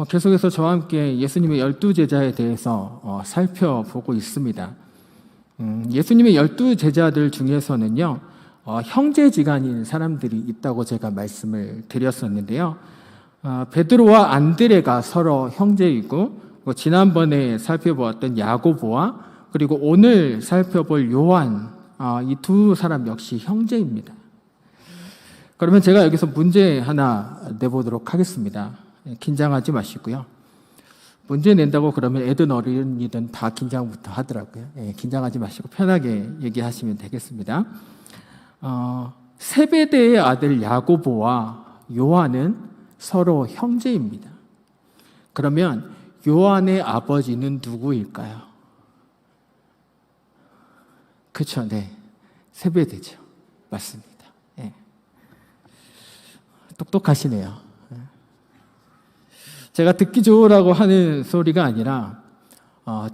계속해서 저와 함께 예수님의 12제자에 대해서 살펴보고 있습니다. 예수님의 12제자들 중에서는요, 형제지간인 사람들이 있다고 제가 말씀을 드렸었는데요. 베드로와 안드레가 서로 형제이고, 지난번에 살펴보았던 야고보와 그리고 오늘 살펴볼 요한, 이 두 사람 역시 형제입니다. 그러면 제가 여기서 문제 하나 내보도록 하겠습니다. 긴장하지 마시고요. 문제 낸다고 그러면 애든 어른이든 다 긴장부터 하더라고요. 긴장하지 마시고 편하게 얘기하시면 되겠습니다. 세베대의 아들 야고보와 요한은 서로 형제입니다. 그러면 요한의 아버지는 누구일까요? 그렇죠, 네, 세베대죠. 맞습니다. 똑똑하시네요. 제가 듣기 좋으라고 하는 소리가 아니라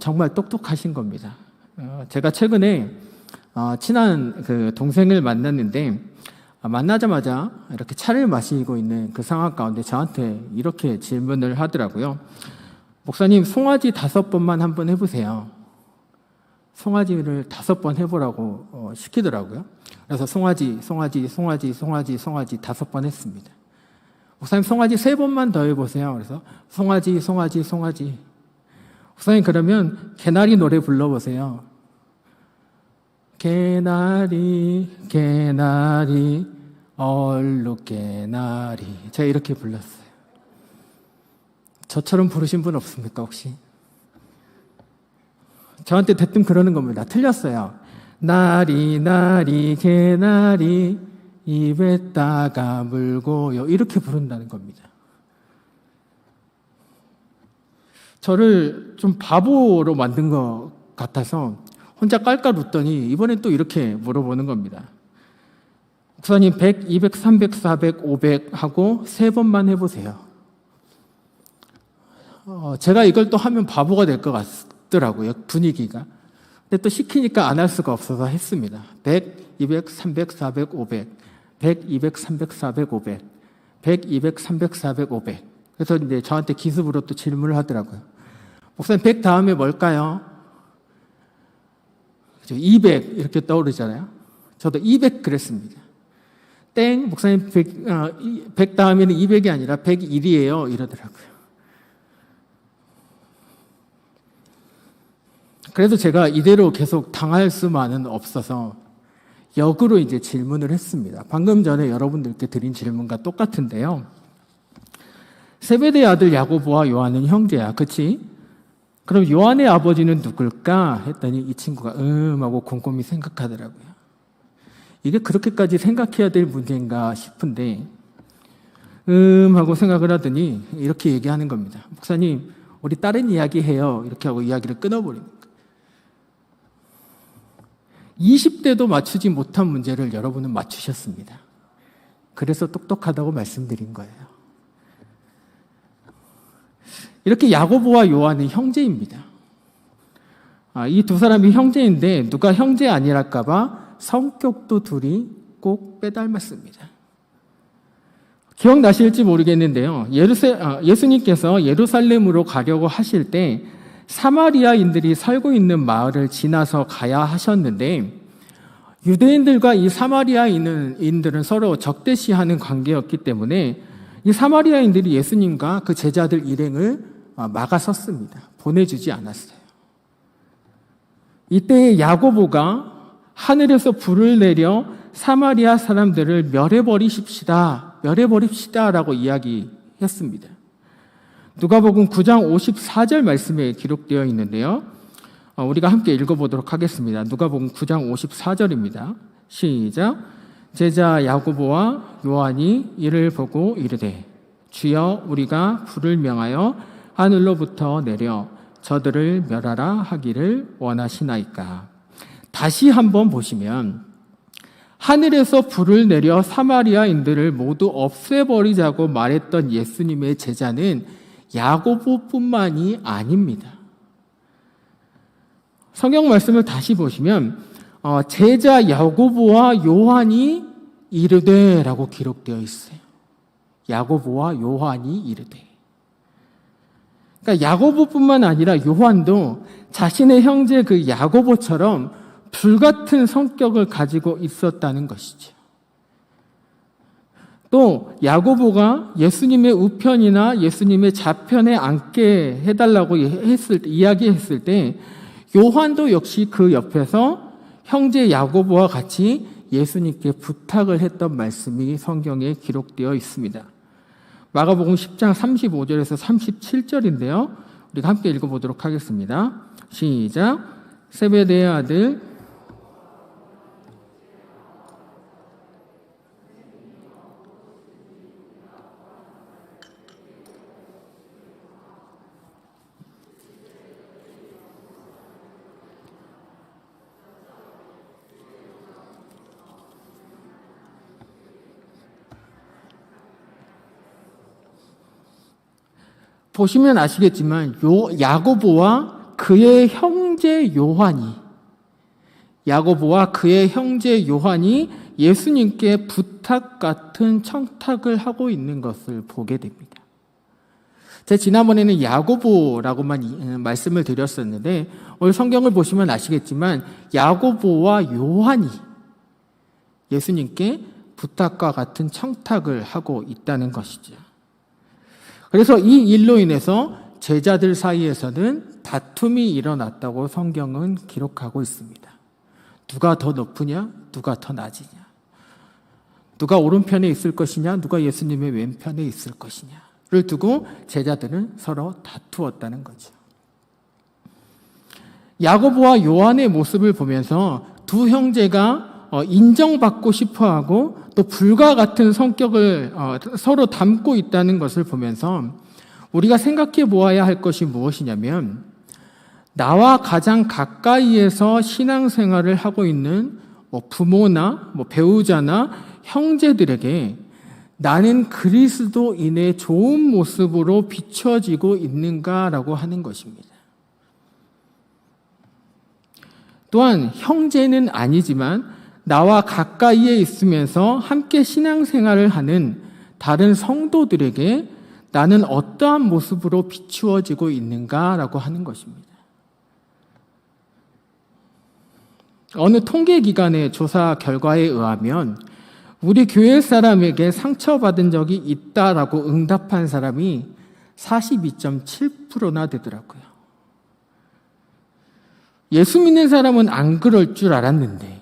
정말 똑똑하신 겁니다. 제가 최근에 친한 그 동생을 만났는데 만나자마자 이렇게 차를 마시고 있는 그 상황 가운데 저한테 이렇게 질문을 하더라고요. 목사님, 송아지 5번만 한번 해보세요. 송아지를 5번 해보라고 시키더라고요. 그래서 송아지 5번 했습니다. 목사님, 송아지 3번만 더 해보세요. 그래서 송아지. 목사님, 그러면 개나리 노래 불러보세요. 개나리 얼룩 개나리. 제가 이렇게 불렀어요. 저처럼 부르신 분 없습니까 혹시? 저한테 대뜸 그러는 겁니다. 틀렸어요. 나리 개나리 입에다가 물고요. 이렇게 부른다는 겁니다. 저를 좀 바보로 만든 것 같아서 혼자 깔깔 웃더니 이번엔 또 이렇게 물어보는 겁니다. 목사님, 100, 200, 300, 400, 500 하고 3번만 해보세요. 제가 이걸 또 하면 바보가 될 것 같더라고요, 분위기가. 근데 또 시키니까 안 할 수가 없어서 했습니다. 100, 200, 300, 400, 500. 100, 200, 300, 400, 500. 100, 200, 300, 400, 500. 그래서 이제 저한테 기습으로 또 질문을 하더라고요. 목사님, 100 다음에 뭘까요? 200 이렇게 떠오르잖아요. 저도 200 그랬습니다. 땡, 목사님 100 다음에는 200이 아니라 101이에요. 이러더라고요. 그래서 제가 이대로 계속 당할 수만은 없어서 역으로 이제 질문을 했습니다. 방금 전에 여러분들께 드린 질문과 똑같은데요. 세베대의 아들 야고보와 요한은 형제야, 그치? 그럼 요한의 아버지는 누굴까? 했더니 이 친구가 하고 곰곰이 생각하더라고요. 이게 그렇게까지 생각해야 될 문제인가 싶은데 하고 생각을 하더니 이렇게 얘기하는 겁니다. 목사님, 우리 다른 이야기 해요. 이렇게 하고 이야기를 끊어버립니다. 20대도 맞추지 못한 문제를 여러분은 맞추셨습니다. 그래서 똑똑하다고 말씀드린 거예요. 이렇게 야고보와 요한은 형제입니다. 이 두 사람이 형제인데 누가 형제 아니랄까 봐 성격도 둘이 꼭 빼닮았습니다. 기억나실지 모르겠는데요. 예수님께서 예루살렘으로 가려고 하실 때 사마리아인들이 살고 있는 마을을 지나서 가야 하셨는데 유대인들과 이 사마리아인들은 서로 적대시하는 관계였기 때문에 이 사마리아인들이 예수님과 그 제자들 일행을 막아섰습니다. 보내주지 않았어요. 이때 야고보가 하늘에서 불을 내려 사마리아 사람들을 멸해버립시다라고 이야기했습니다. 누가복음 9장 54절 말씀에 기록되어 있는데요. 우리가 함께 읽어보도록 하겠습니다. 누가복음 9장 54절입니다. 시작. 제자 야고보와 요한이 이를 보고 이르되 주여, 우리가 불을 명하여 하늘로부터 내려 저들을 멸하라 하기를 원하시나이까. 다시 한번 보시면 하늘에서 불을 내려 사마리아인들을 모두 없애버리자고 말했던 예수님의 제자는 야고보뿐만이 아닙니다. 성경 말씀을 다시 보시면 제자 야고보와 요한이 이르되라고 기록되어 있어요. 야고보와 요한이 이르되. 그러니까 야고보뿐만 아니라 요한도 자신의 형제 그 야고보처럼 불같은 성격을 가지고 있었다는 것이죠. 또 야고보가 예수님의 우편이나 예수님의 좌편에 앉게 해달라고 이야기했을 때 요한도 역시 그 옆에서 형제 야고보와 같이 예수님께 부탁을 했던 말씀이 성경에 기록되어 있습니다. 마가복음 10장 35절에서 37절인데요. 우리가 함께 읽어보도록 하겠습니다. 시작. 세베대의 아들 보시면 아시겠지만 야고보와 그의 형제 요한이 예수님께 부탁 같은 청탁을 하고 있는 것을 보게 됩니다. 제가 지난번에는 야고보라고만 말씀을 드렸었는데 오늘 성경을 보시면 아시겠지만 야고보와 요한이 예수님께 부탁과 같은 청탁을 하고 있다는 것이죠. 그래서 이 일로 인해서 제자들 사이에서는 다툼이 일어났다고 성경은 기록하고 있습니다. 누가 더 높으냐? 누가 더 낮으냐? 누가 오른편에 있을 것이냐? 누가 예수님의 왼편에 있을 것이냐를 두고 제자들은 서로 다투었다는 거죠. 야고보와 요한의 모습을 보면서 두 형제가 인정받고 싶어하고 또 불과 같은 성격을 서로 담고 있다는 것을 보면서 우리가 생각해 보아야 할 것이 무엇이냐면 나와 가장 가까이에서 신앙생활을 하고 있는 부모나 배우자나 형제들에게 나는 그리스도인의 좋은 모습으로 비춰지고 있는가라고 하는 것입니다. 또한 형제는 아니지만 나와 가까이에 있으면서 함께 신앙생활을 하는 다른 성도들에게 나는 어떠한 모습으로 비추어지고 있는가라고 하는 것입니다. 어느 통계기관의 조사 결과에 의하면 우리 교회 사람에게 상처받은 적이 있다라고 응답한 사람이 42.7%나 되더라고요. 예수 믿는 사람은 안 그럴 줄 알았는데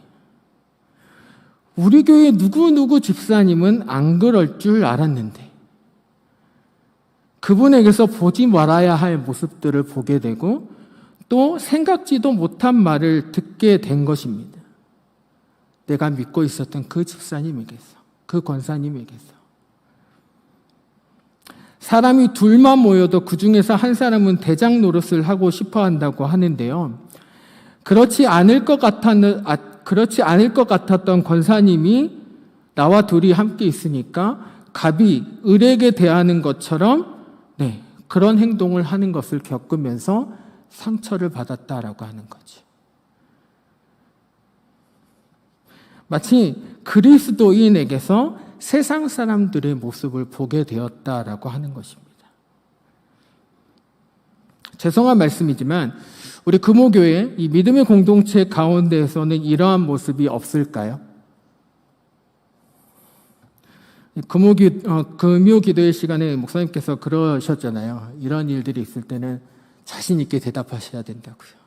우리 교회 누구누구 집사님은 안 그럴 줄 알았는데 그분에게서 보지 말아야 할 모습들을 보게 되고 또 생각지도 못한 말을 듣게 된 것입니다. 내가 믿고 있었던 그 집사님에게서, 그 권사님에게서. 사람이 둘만 모여도 그 중에서 한 사람은 대장 노릇을 하고 싶어 한다고 하는데요. 그렇지 않을 것 같았던 권사님이 나와 둘이 함께 있으니까 갑이 을에게 대하는 것처럼 그런 행동을 하는 것을 겪으면서 상처를 받았다라고 하는 거죠. 마치 그리스도인에게서 세상 사람들의 모습을 보게 되었다라고 하는 것입니다. 죄송한 말씀이지만 우리 금호교회 이 믿음의 공동체 가운데에서는 이러한 모습이 없을까요? 금요 기도의 시간에 목사님께서 그러셨잖아요. 이런 일들이 있을 때는 자신 있게 대답하셔야 된다고요.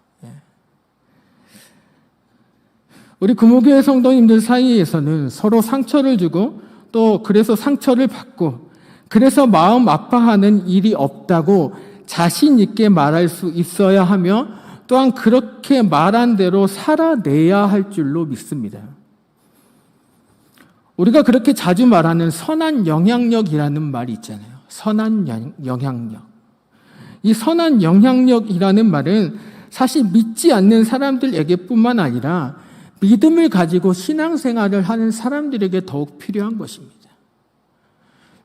우리 금호교회 성도님들 사이에서는 서로 상처를 주고 또 그래서 상처를 받고 그래서 마음 아파하는 일이 없다고 자신 있게 말할 수 있어야 하며 또한 그렇게 말한 대로 살아내야 할 줄로 믿습니다. 우리가 그렇게 자주 말하는 선한 영향력이라는 말이 있잖아요. 선한 영향력. 이 선한 영향력이라는 말은 사실 믿지 않는 사람들에게뿐만 아니라 믿음을 가지고 신앙생활을 하는 사람들에게 더욱 필요한 것입니다.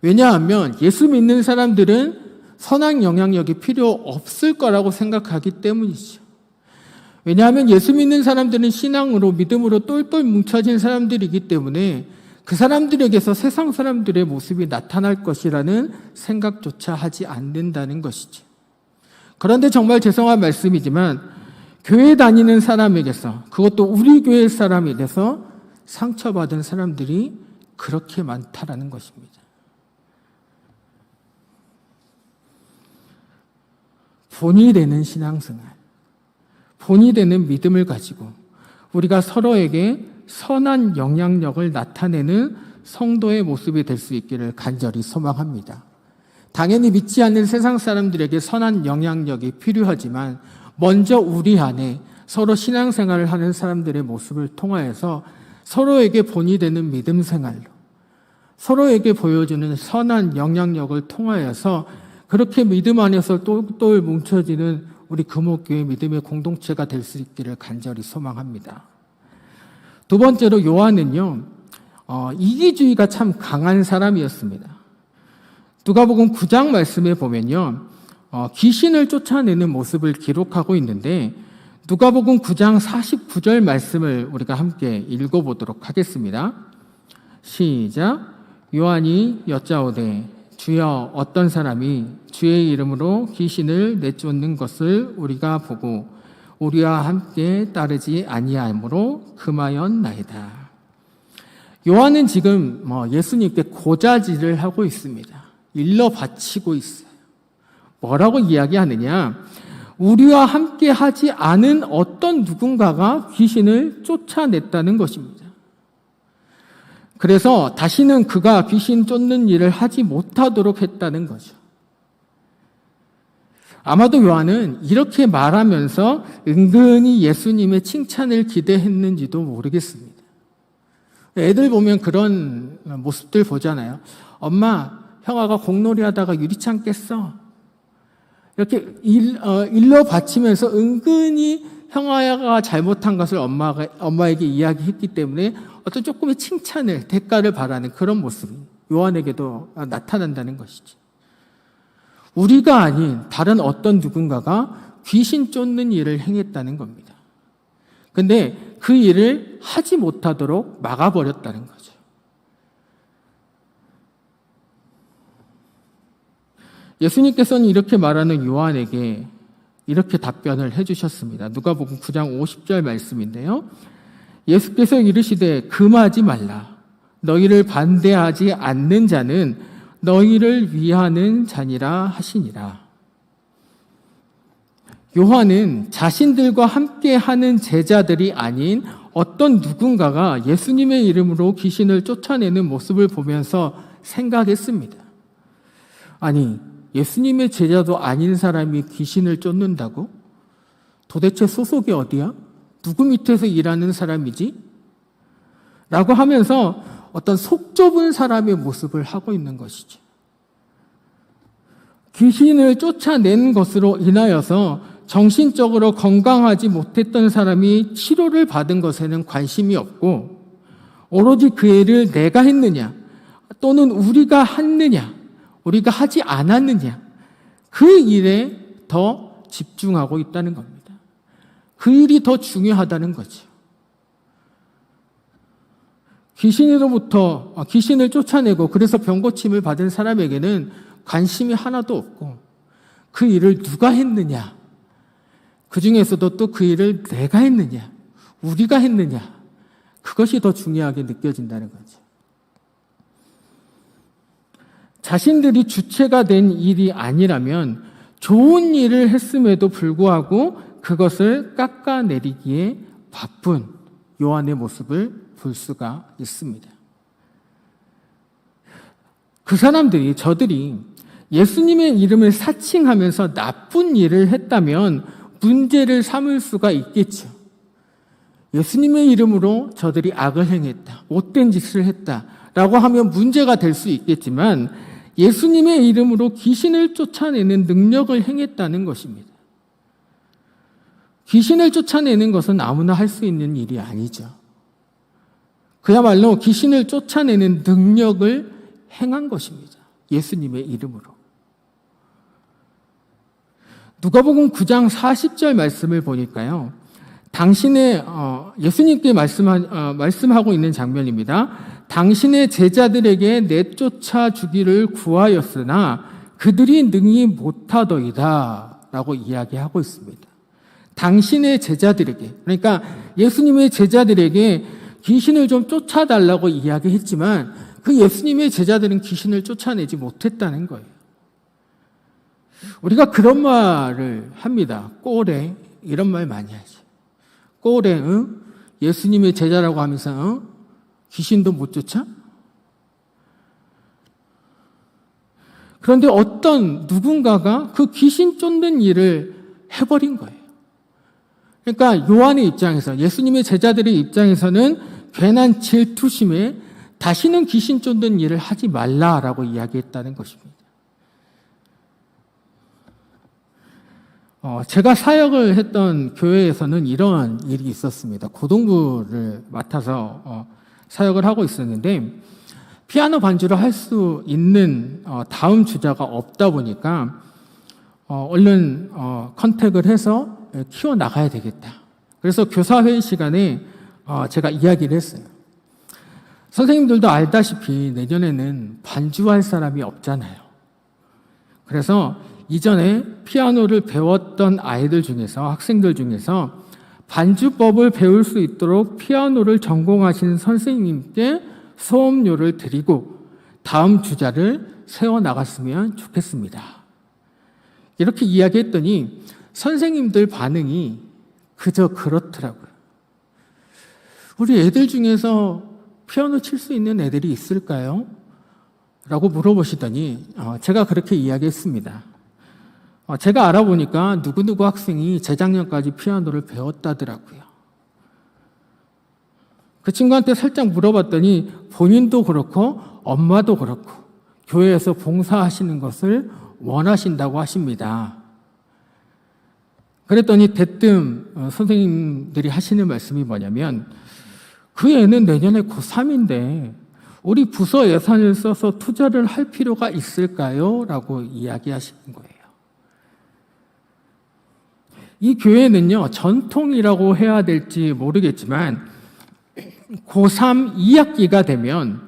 왜냐하면 예수 믿는 사람들은 선한 영향력이 필요 없을 거라고 생각하기 때문이죠. 왜냐하면 예수 믿는 사람들은 신앙으로 믿음으로 똘똘 뭉쳐진 사람들이기 때문에 그 사람들에게서 세상 사람들의 모습이 나타날 것이라는 생각조차 하지 않는다는 것이죠. 그런데 정말 죄송한 말씀이지만 교회 다니는 사람에게서, 그것도 우리 교회 사람에게서 상처받은 사람들이 그렇게 많다라는 것입니다. 본이 되는 신앙생활, 본이 되는 믿음을 가지고 우리가 서로에게 선한 영향력을 나타내는 성도의 모습이 될 수 있기를 간절히 소망합니다. 당연히 믿지 않는 세상 사람들에게 선한 영향력이 필요하지만 먼저 우리 안에 서로 신앙생활을 하는 사람들의 모습을 통하여서 서로에게 본이 되는 믿음 생활로, 서로에게 보여주는 선한 영향력을 통하여서 그렇게 믿음 안에서 똘똘 뭉쳐지는 우리 금옥교회 믿음의 공동체가 될 수 있기를 간절히 소망합니다. 두 번째로 요한은요, 이기주의가 참 강한 사람이었습니다. 누가복음 9장 말씀에 보면요, 귀신을 쫓아내는 모습을 기록하고 있는데 누가복음 9장 49절 말씀을 우리가 함께 읽어보도록 하겠습니다. 시작. 요한이 여짜오되 주여 어떤 사람이 주의 이름으로 귀신을 내쫓는 것을 우리가 보고 우리와 함께 따르지 아니하므로 금하였나이다. 요한은 지금 예수님께 고자질을 하고 있습니다. 일러 바치고 있어요. 뭐라고 이야기하느냐? 우리와 함께 하지 않은 어떤 누군가가 귀신을 쫓아냈다는 것입니다. 그래서 다시는 그가 귀신 쫓는 일을 하지 못하도록 했다는 거죠. 아마도 요한은 이렇게 말하면서 은근히 예수님의 칭찬을 기대했는지도 모르겠습니다. 애들 보면 그런 모습들 보잖아요. 엄마, 형아가 공놀이 하다가 유리창 깼어. 이렇게 일러 바치면서 은근히 형아가 잘못한 것을 엄마에게 이야기했기 때문에 어떤 조금의 칭찬을, 대가를 바라는 그런 모습이 요한에게도 나타난다는 것이지. 우리가 아닌 다른 어떤 누군가가 귀신 쫓는 일을 행했다는 겁니다. 근데 그 일을 하지 못하도록 막아버렸다는 거죠. 예수님께서는 이렇게 말하는 요한에게 이렇게 답변을 해주셨습니다. 누가복음 9장 50절 말씀인데요. 예수께서 이르시되 금하지 말라. 너희를 반대하지 않는 자는 너희를 위하는 자니라 하시니라. 요한은 자신들과 함께하는 제자들이 아닌 어떤 누군가가 예수님의 이름으로 귀신을 쫓아내는 모습을 보면서 생각했습니다. 아니, 예수님의 제자도 아닌 사람이 귀신을 쫓는다고? 도대체 소속이 어디야? 누구 밑에서 일하는 사람이지? 라고 하면서 어떤 속 좁은 사람의 모습을 하고 있는 것이죠. 귀신을 쫓아낸 것으로 인하여서 정신적으로 건강하지 못했던 사람이 치료를 받은 것에는 관심이 없고 오로지 그 일을 내가 했느냐 또는 우리가 했느냐 우리가 하지 않았느냐 그 일에 더 집중하고 있다는 겁니다. 그 일이 더 중요하다는 거죠. 귀신을 쫓아내고 그래서 병고침을 받은 사람에게는 관심이 하나도 없고 그 일을 누가 했느냐 그 중에서도 또 그 일을 내가 했느냐 우리가 했느냐 그것이 더 중요하게 느껴진다는 거죠. 자신들이 주체가 된 일이 아니라면 좋은 일을 했음에도 불구하고 그것을 깎아내리기에 바쁜 요한의 모습을 볼 수가 있습니다. 그 사람들이, 저들이 예수님의 이름을 사칭하면서 나쁜 일을 했다면 문제를 삼을 수가 있겠죠. 예수님의 이름으로 저들이 악을 행했다, 못된 짓을 했다라고 하면 문제가 될 수 있겠지만 예수님의 이름으로 귀신을 쫓아내는 능력을 행했다는 것입니다. 귀신을 쫓아내는 것은 아무나 할 수 있는 일이 아니죠. 그야말로 귀신을 쫓아내는 능력을 행한 것입니다. 예수님의 이름으로. 누가복음 9장 40절 말씀을 보니까요. 예수님께 말씀하고 있는 장면입니다. 당신의 제자들에게 내쫓아 주기를 구하였으나 그들이 능히 못하더이다 라고 이야기하고 있습니다. 당신의 제자들에게, 그러니까 예수님의 제자들에게 귀신을 좀 쫓아달라고 이야기했지만 그 예수님의 제자들은 귀신을 쫓아내지 못했다는 거예요. 우리가 그런 말을 합니다. 꼬래, 이런 말 많이 하지. 꼬래, 응? 예수님의 제자라고 하면서 응? 귀신도 못 쫓아? 그런데 어떤 누군가가 그 귀신 쫓는 일을 해버린 거예요. 그러니까 요한의 입장에서, 예수님의 제자들의 입장에서는 괜한 질투심에 다시는 귀신 쫓는 일을 하지 말라라고 이야기했다는 것입니다. 제가 사역을 했던 교회에서는 이런 일이 있었습니다. 고등부를 맡아서 사역을 하고 있었는데 피아노 반주를 할 수 있는 다음 주자가 없다 보니까 얼른 컨택을 해서 키워나가야 되겠다. 그래서 교사회의 시간에 제가 이야기를 했어요. 선생님들도 알다시피 내년에는 반주할 사람이 없잖아요. 그래서 이전에 피아노를 배웠던 아이들 중에서, 학생들 중에서 반주법을 배울 수 있도록 피아노를 전공하신 선생님께 수업료를 드리고 다음 주자를 세워나갔으면 좋겠습니다. 이렇게 이야기했더니 선생님들 반응이 그저 그렇더라고요. 우리 애들 중에서 피아노 칠 수 있는 애들이 있을까요? 라고 물어보시더니 제가 그렇게 이야기했습니다. 제가 알아보니까 누구누구 학생이 재작년까지 피아노를 배웠다더라고요. 그 친구한테 살짝 물어봤더니 본인도 그렇고 엄마도 그렇고 교회에서 봉사하시는 것을 원하신다고 하십니다. 그랬더니 대뜸 선생님들이 하시는 말씀이 뭐냐면 그 애는 내년에 고3인데 우리 부서 예산을 써서 투자를 할 필요가 있을까요? 라고 이야기하시는 거예요. 이 교회는요, 전통이라고 해야 될지 모르겠지만 고3 2학기가 되면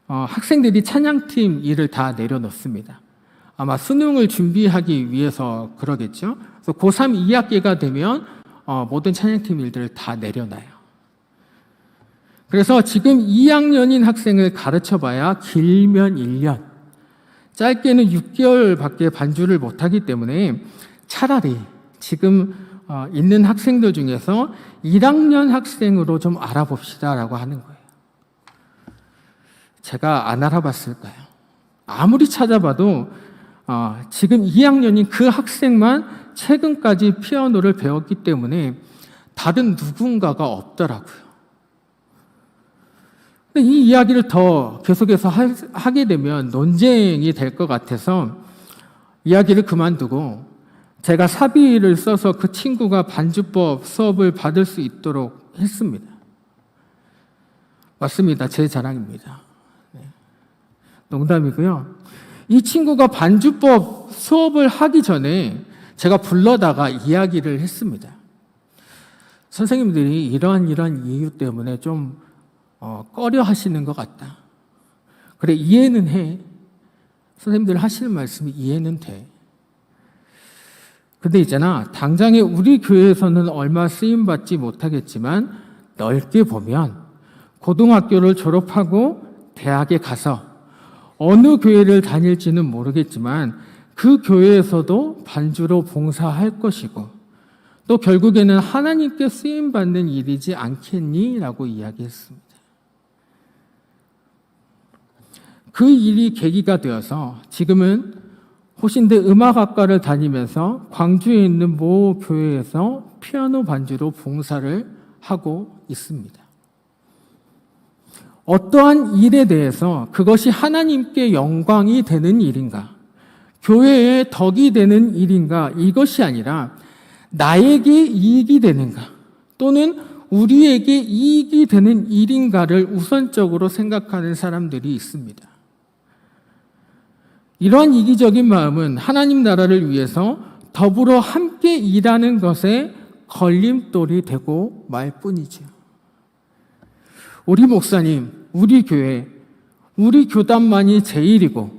학생들이 찬양팀 일을 다 내려놓습니다. 아마 수능을 준비하기 위해서 그러겠죠. 그래서 고3 2학기가 되면 모든 찬양팀 일들을 다 내려놔요. 그래서 지금 2학년인 학생을 가르쳐봐야 길면 1년, 짧게는 6개월밖에 반주를 못하기 때문에 차라리 지금 있는 학생들 중에서 1학년 학생으로 좀 알아봅시다라고 하는 거예요. 제가 안 알아봤을까요? 아무리 찾아봐도 지금 2학년인 그 학생만 최근까지 피아노를 배웠기 때문에 다른 누군가가 없더라고요. 근데 이 이야기를 더 계속해서 하게 되면 논쟁이 될 것 같아서 이야기를 그만두고 제가 사비를 써서 그 친구가 반주법 수업을 받을 수 있도록 했습니다. 맞습니다. 제 자랑입니다. 농담이고요. 이 친구가 반주법 수업을 하기 전에 제가 불러다가 이야기를 했습니다. 선생님들이 이러한 이유 때문에 좀 꺼려 하시는 것 같다. 그래, 이해는 해. 선생님들 하시는 말씀이 이해는 돼. 근데 있잖아, 당장에 우리 교회에서는 얼마 쓰임받지 못하겠지만 넓게 보면 고등학교를 졸업하고 대학에 가서 어느 교회를 다닐지는 모르겠지만 그 교회에서도 반주로 봉사할 것이고 또 결국에는 하나님께 쓰임받는 일이지 않겠니? 라고 이야기했습니다. 그 일이 계기가 되어서 지금은 호신대 음악학과를 다니면서 광주에 있는 모 교회에서 피아노 반주로 봉사를 하고 있습니다. 어떠한 일에 대해서 그것이 하나님께 영광이 되는 일인가, 교회에 덕이 되는 일인가, 이것이 아니라 나에게 이익이 되는가 또는 우리에게 이익이 되는 일인가를 우선적으로 생각하는 사람들이 있습니다. 이러한 이기적인 마음은 하나님 나라를 위해서 더불어 함께 일하는 것에 걸림돌이 되고 말 뿐이죠. 우리 목사님, 우리 교회, 우리 교단만이 제일이고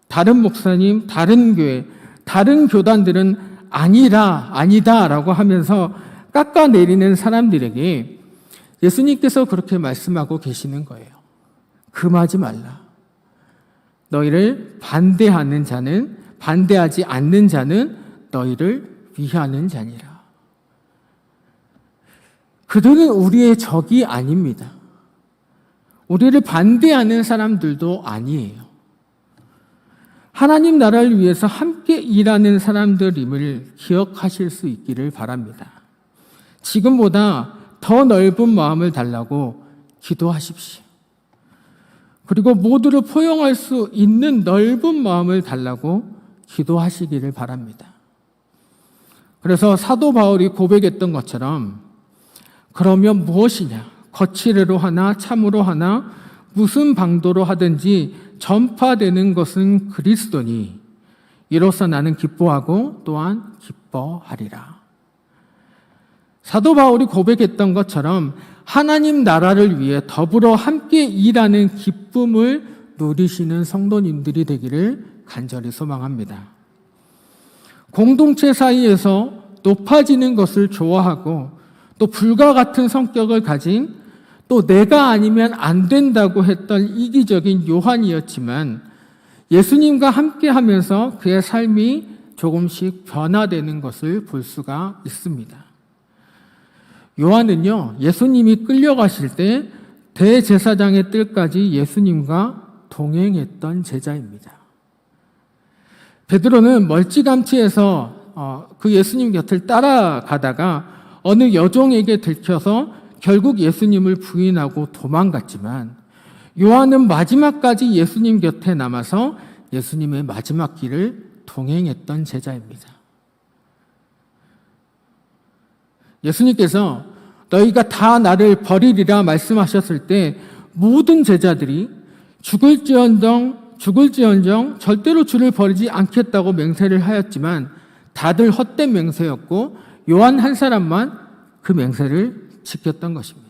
다른 목사님, 다른 교회, 다른 교단들은 아니다라고 하면서 깎아내리는 사람들에게 예수님께서 그렇게 말씀하고 계시는 거예요. 금하지 말라. 너희를 반대하지 않는 자는 너희를 위하는 자니라. 그들은 우리의 적이 아닙니다. 우리를 반대하는 사람들도 아니에요. 하나님 나라를 위해서 함께 일하는 사람들임을 기억하실 수 있기를 바랍니다. 지금보다 더 넓은 마음을 달라고 기도하십시오. 그리고 모두를 포용할 수 있는 넓은 마음을 달라고 기도하시기를 바랍니다. 그래서 사도 바울이 고백했던 것처럼 그러면 무엇이냐? 거칠애로 하나 참으로 하나 무슨 방도로 하든지 전파되는 것은 그리스도니 이로써 나는 기뻐하고 또한 기뻐하리라. 사도 바울이 고백했던 것처럼 하나님 나라를 위해 더불어 함께 일하는 기쁨을 누리시는 성도님들이 되기를 간절히 소망합니다. 공동체 사이에서 높아지는 것을 좋아하고 또 불과 같은 성격을 가진 또 내가 아니면 안 된다고 했던 이기적인 요한이었지만 예수님과 함께 하면서 그의 삶이 조금씩 변화되는 것을 볼 수가 있습니다. 요한은요, 예수님이 끌려가실 때 대제사장의 뜰까지 예수님과 동행했던 제자입니다. 베드로는 멀찌감치해서 그 예수님 곁을 따라가다가 어느 여종에게 들켜서 결국 예수님을 부인하고 도망갔지만 요한은 마지막까지 예수님 곁에 남아서 예수님의 마지막 길을 동행했던 제자입니다. 예수님께서 너희가 다 나를 버리리라 말씀하셨을 때 모든 제자들이 죽을지언정 절대로 주를 버리지 않겠다고 맹세를 하였지만 다들 헛된 맹세였고 요한 한 사람만 그 맹세를 지켰던 것입니다.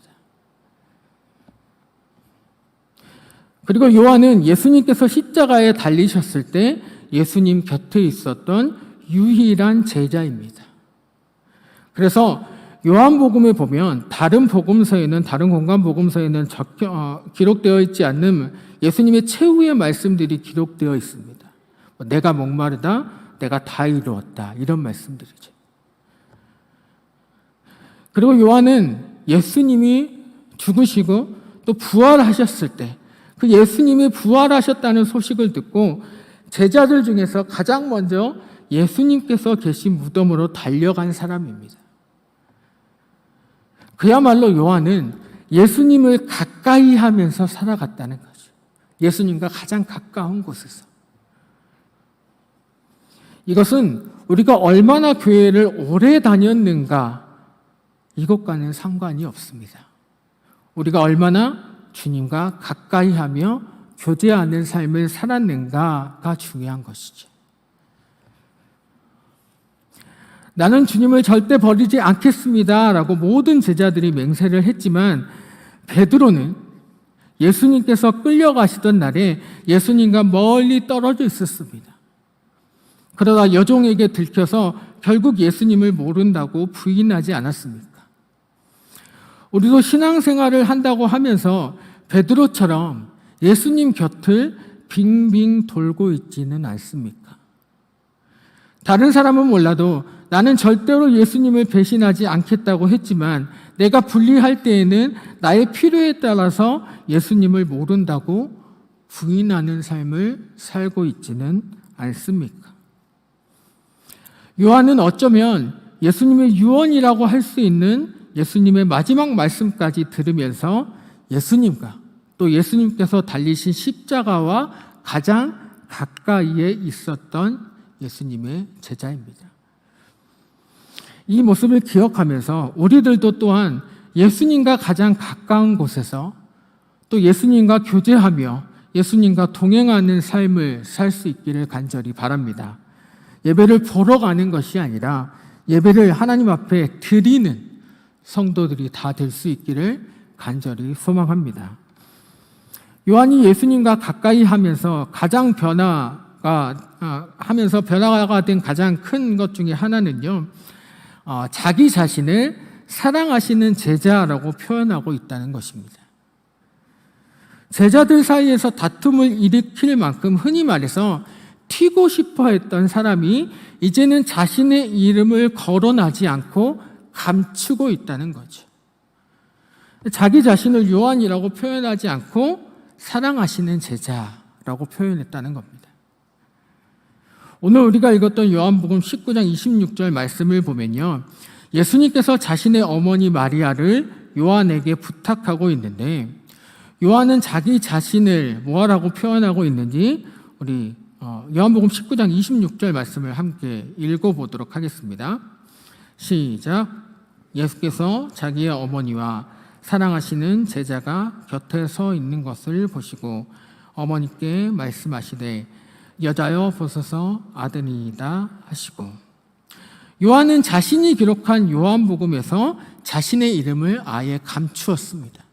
그리고 요한은 예수님께서 십자가에 달리셨을 때 예수님 곁에 있었던 유일한 제자입니다. 그래서 요한복음에 보면 다른 공간 복음서에는 기록되어 있지 않는 예수님의 최후의 말씀들이 기록되어 있습니다. 내가 목마르다, 내가 다 이루었다, 이런 말씀들이죠. 그리고 요한은 예수님이 죽으시고 또 부활하셨을 때 그 예수님이 부활하셨다는 소식을 듣고 제자들 중에서 가장 먼저 예수님께서 계신 무덤으로 달려간 사람입니다. 그야말로 요한은 예수님을 가까이 하면서 살아갔다는 거죠. 예수님과 가장 가까운 곳에서. 이것은 우리가 얼마나 교회를 오래 다녔는가 이것과는 상관이 없습니다. 우리가 얼마나 주님과 가까이 하며 교제하는 삶을 살았는가가 중요한 것이죠. 나는 주님을 절대 버리지 않겠습니다 라고 모든 제자들이 맹세를 했지만 베드로는 예수님께서 끌려가시던 날에 예수님과 멀리 떨어져 있었습니다. 그러다 여종에게 들켜서 결국 예수님을 모른다고 부인하지 않았습니까? 우리도 신앙생활을 한다고 하면서 베드로처럼 예수님 곁을 빙빙 돌고 있지는 않습니까? 다른 사람은 몰라도 나는 절대로 예수님을 배신하지 않겠다고 했지만 내가 분리할 때에는 나의 필요에 따라서 예수님을 모른다고 부인하는 삶을 살고 있지는 않습니까? 요한은 어쩌면 예수님의 유언이라고 할 수 있는 예수님의 마지막 말씀까지 들으면서 예수님과 또 예수님께서 달리신 십자가와 가장 가까이에 있었던 예수님의 제자입니다. 이 모습을 기억하면서 우리들도 또한 예수님과 가장 가까운 곳에서 또 예수님과 교제하며 예수님과 동행하는 삶을 살 수 있기를 간절히 바랍니다. 예배를 보러 가는 것이 아니라 예배를 하나님 앞에 드리는 성도들이 다 될 수 있기를 간절히 소망합니다. 요한이 예수님과 가까이 하면서 가장 변화가 하면서 변화가 된 가장 큰 것 중에 하나는요, 자기 자신을 사랑하시는 제자라고 표현하고 있다는 것입니다. 제자들 사이에서 다툼을 일으킬 만큼 흔히 말해서 튀고 싶어 했던 사람이 이제는 자신의 이름을 거론하지 않고 감추고 있다는 거죠. 자기 자신을 요한이라고 표현하지 않고 사랑하시는 제자라고 표현했다는 겁니다. 오늘 우리가 읽었던 요한복음 19장 26절 말씀을 보면요, 예수님께서 자신의 어머니 마리아를 요한에게 부탁하고 있는데, 요한은 자기 자신을 뭐라고 표현하고 있는지 우리 요한복음 19장 26절 말씀을 함께 읽어보도록 하겠습니다. 시작. 예수께서 자기의 어머니와 사랑하시는 제자가 곁에 서 있는 것을 보시고 어머니께 말씀하시되 여자여 보소서 아드니이다 하시고, 요한은 자신이 기록한 요한복음에서 자신의 이름을 아예 감추었습니다.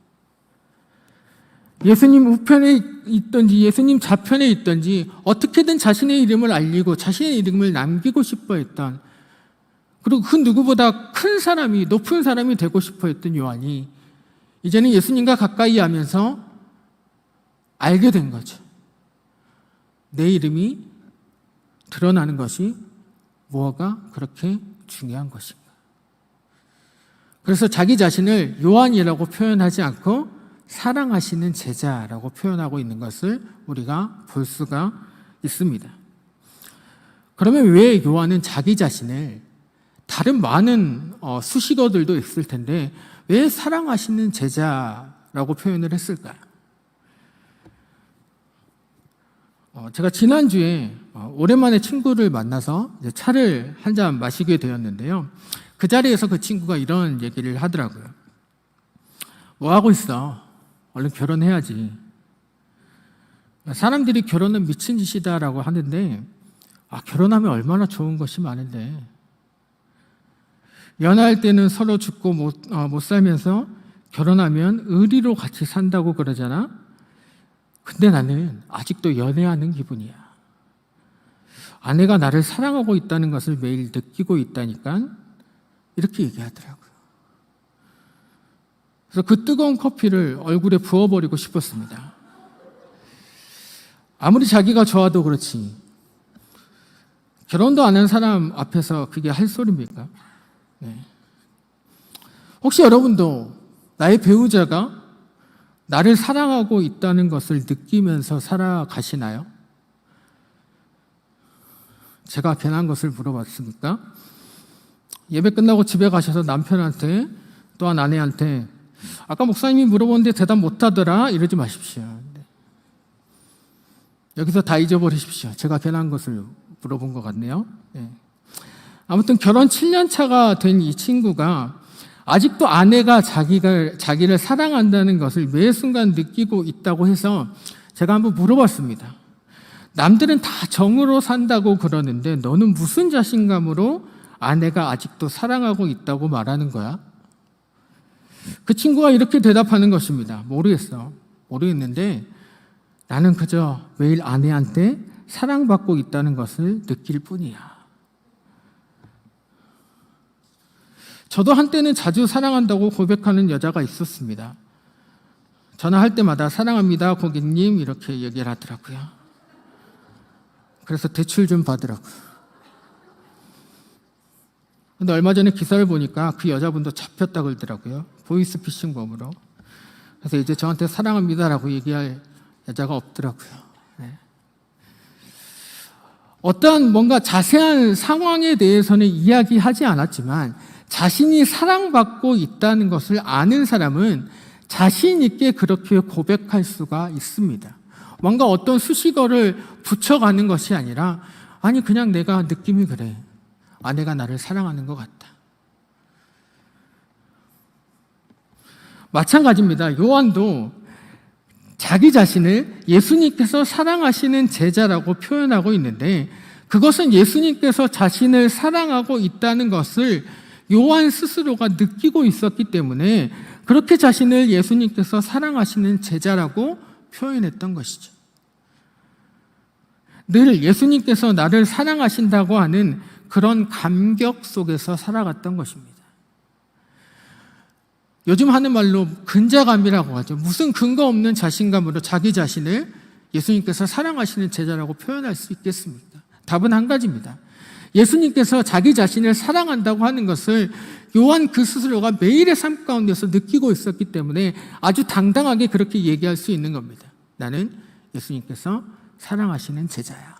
예수님 우편에 있든지 예수님 좌편에 있든지 어떻게든 자신의 이름을 알리고 자신의 이름을 남기고 싶어 했던, 그리고 그 누구보다 큰 사람이, 높은 사람이 되고 싶어 했던 요한이 이제는 예수님과 가까이 하면서 알게 된 거죠. 내 이름이 드러나는 것이 뭐가 그렇게 중요한 것인가. 그래서 자기 자신을 요한이라고 표현하지 않고 사랑하시는 제자라고 표현하고 있는 것을 우리가 볼 수가 있습니다. 그러면 왜 요한은 자기 자신을, 다른 많은 수식어들도 있을 텐데 왜 사랑하시는 제자라고 표현을 했을까요? 제가 지난주에 오랜만에 친구를 만나서 차를 한 잔 마시게 되었는데요, 그 자리에서 그 친구가 이런 얘기를 하더라고요. 뭐 하고 있어? 얼른 결혼해야지. 사람들이 결혼은 미친 짓이다라고 하는데, 결혼하면 얼마나 좋은 것이 많은데, 연애할 때는 서로 죽고 못 살면서 결혼하면 의리로 같이 산다고 그러잖아. 근데 나는 아직도 연애하는 기분이야. 아내가 나를 사랑하고 있다는 것을 매일 느끼고 있다니까, 이렇게 얘기하더라고요. 그래서 그 뜨거운 커피를 얼굴에 부어버리고 싶었습니다. 아무리 자기가 좋아도 그렇지, 결혼도 안 한 사람 앞에서 그게 할 소리입니까? 네. 혹시 여러분도 나의 배우자가 나를 사랑하고 있다는 것을 느끼면서 살아가시나요? 제가 괜한 것을 물어봤습니까? 예배 끝나고 집에 가셔서 남편한테 또한 아내한테 아까 목사님이 물어보는데 대답 못하더라 이러지 마십시오. 여기서 다 잊어버리십시오. 제가 괜한 것을 물어본 것 같네요. 네. 아무튼 결혼 7년 차가 된 이 친구가 아직도 아내가 자기를 사랑한다는 것을 매 순간 느끼고 있다고 해서 제가 한번 물어봤습니다. 남들은 다 정으로 산다고 그러는데 너는 무슨 자신감으로 아내가 아직도 사랑하고 있다고 말하는 거야? 그 친구가 이렇게 대답하는 것입니다. 모르겠는데 나는 그저 매일 아내한테 사랑받고 있다는 것을 느낄 뿐이야. 저도 한때는 자주 사랑한다고 고백하는 여자가 있었습니다. 전화할 때마다 사랑합니다 고객님 이렇게 얘기를 하더라고요. 그래서 대출 좀 받으라고요. 근데 얼마 전에 기사를 보니까 그 여자분도 잡혔다 그러더라고요. 보이스피싱범으로. 그래서 이제 저한테 사랑합니다라고 얘기할 여자가 없더라고요. 네. 어떠한 뭔가 자세한 상황에 대해서는 이야기하지 않았지만 자신이 사랑받고 있다는 것을 아는 사람은 자신 있게 그렇게 고백할 수가 있습니다. 뭔가 어떤 수식어를 붙여가는 것이 아니라 아니 그냥 내가 느낌이 그래. 아내가 나를 사랑하는 것 같다. 마찬가지입니다. 요한도 자기 자신을 예수님께서 사랑하시는 제자라고 표현하고 있는데 그것은 예수님께서 자신을 사랑하고 있다는 것을 요한 스스로가 느끼고 있었기 때문에 그렇게 자신을 예수님께서 사랑하시는 제자라고 표현했던 것이죠. 늘 예수님께서 나를 사랑하신다고 하는 그런 감격 속에서 살아갔던 것입니다. 요즘 하는 말로 근자감이라고 하죠. 무슨 근거 없는 자신감으로 자기 자신을 예수님께서 사랑하시는 제자라고 표현할 수 있겠습니까? 답은 한 가지입니다. 예수님께서 자기 자신을 사랑한다고 하는 것을 요한 그 스스로가 매일의 삶 가운데서 느끼고 있었기 때문에 아주 당당하게 그렇게 얘기할 수 있는 겁니다. 나는 예수님께서 사랑하시는 제자야.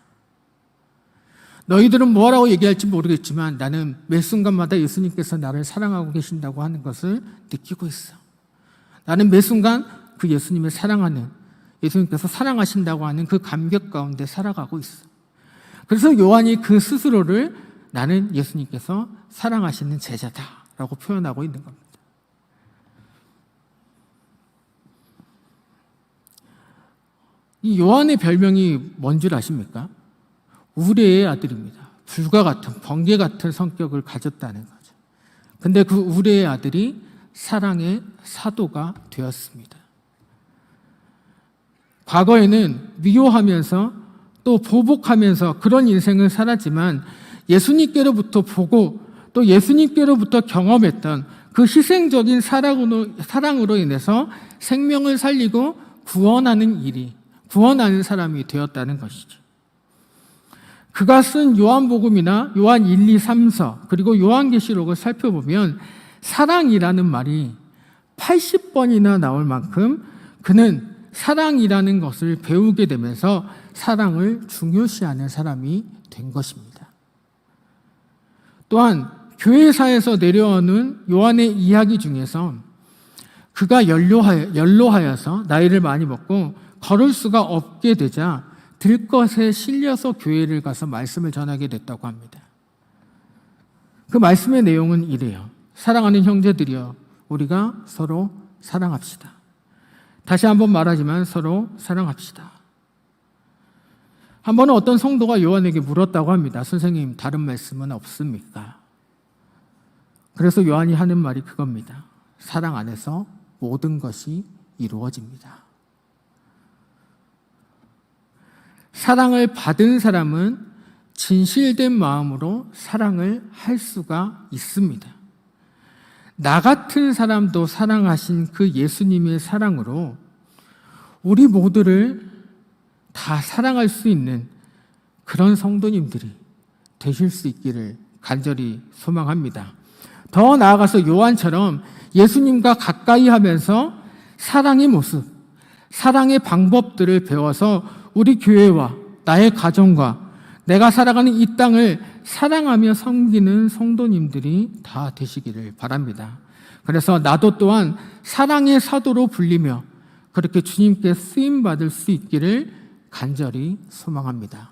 너희들은 뭐라고 얘기할지 모르겠지만 나는 매 순간마다 예수님께서 나를 사랑하고 계신다고 하는 것을 느끼고 있어. 나는 매 순간 그 예수님을 사랑하는, 예수님께서 사랑하신다고 하는 그 감격 가운데 살아가고 있어. 그래서 요한이 그 스스로를 나는 예수님께서 사랑하시는 제자다라고 표현하고 있는 겁니다. 이 요한의 별명이 뭔 줄 아십니까? 우레의 아들입니다. 불과 같은, 번개 같은 성격을 가졌다는 거죠. 근데 그 우레의 아들이 사랑의 사도가 되었습니다. 과거에는 미워하면서 또 보복하면서 그런 인생을 살았지만 예수님께로부터 보고 또 예수님께로부터 경험했던 그 희생적인 사랑으로 인해서 생명을 살리고 구원하는 사람이 되었다는 것이죠. 그가 쓴 요한복음이나 요한 1, 2, 3서 그리고 요한계시록을 살펴보면 사랑이라는 말이 80번이나 나올 만큼 그는 사랑이라는 것을 배우게 되면서 사랑을 중요시하는 사람이 된 것입니다. 또한 교회사에서 내려오는 요한의 이야기 중에서 그가 연로하여서 나이를 많이 먹고 걸을 수가 없게 되자 들것에 실려서 교회를 가서 말씀을 전하게 됐다고 합니다. 그 말씀의 내용은 이래요. 사랑하는 형제들이여, 우리가 서로 사랑합시다. 다시 한번 말하지만 서로 사랑합시다. 한 번은 어떤 성도가 요한에게 물었다고 합니다. 선생님, 다른 말씀은 없습니까? 그래서 요한이 하는 말이 그겁니다. 사랑 안에서 모든 것이 이루어집니다. 사랑을 받은 사람은 진실된 마음으로 사랑을 할 수가 있습니다. 나 같은 사람도 사랑하신 그 예수님의 사랑으로 우리 모두를 다 사랑할 수 있는 그런 성도님들이 되실 수 있기를 간절히 소망합니다. 더 나아가서 요한처럼 예수님과 가까이 하면서 사랑의 모습, 사랑의 방법들을 배워서 우리 교회와 나의 가정과 내가 살아가는 이 땅을 사랑하며 섬기는 성도님들이 다 되시기를 바랍니다. 그래서 나도 또한 사랑의 사도로 불리며 그렇게 주님께 쓰임받을 수 있기를 간절히 소망합니다.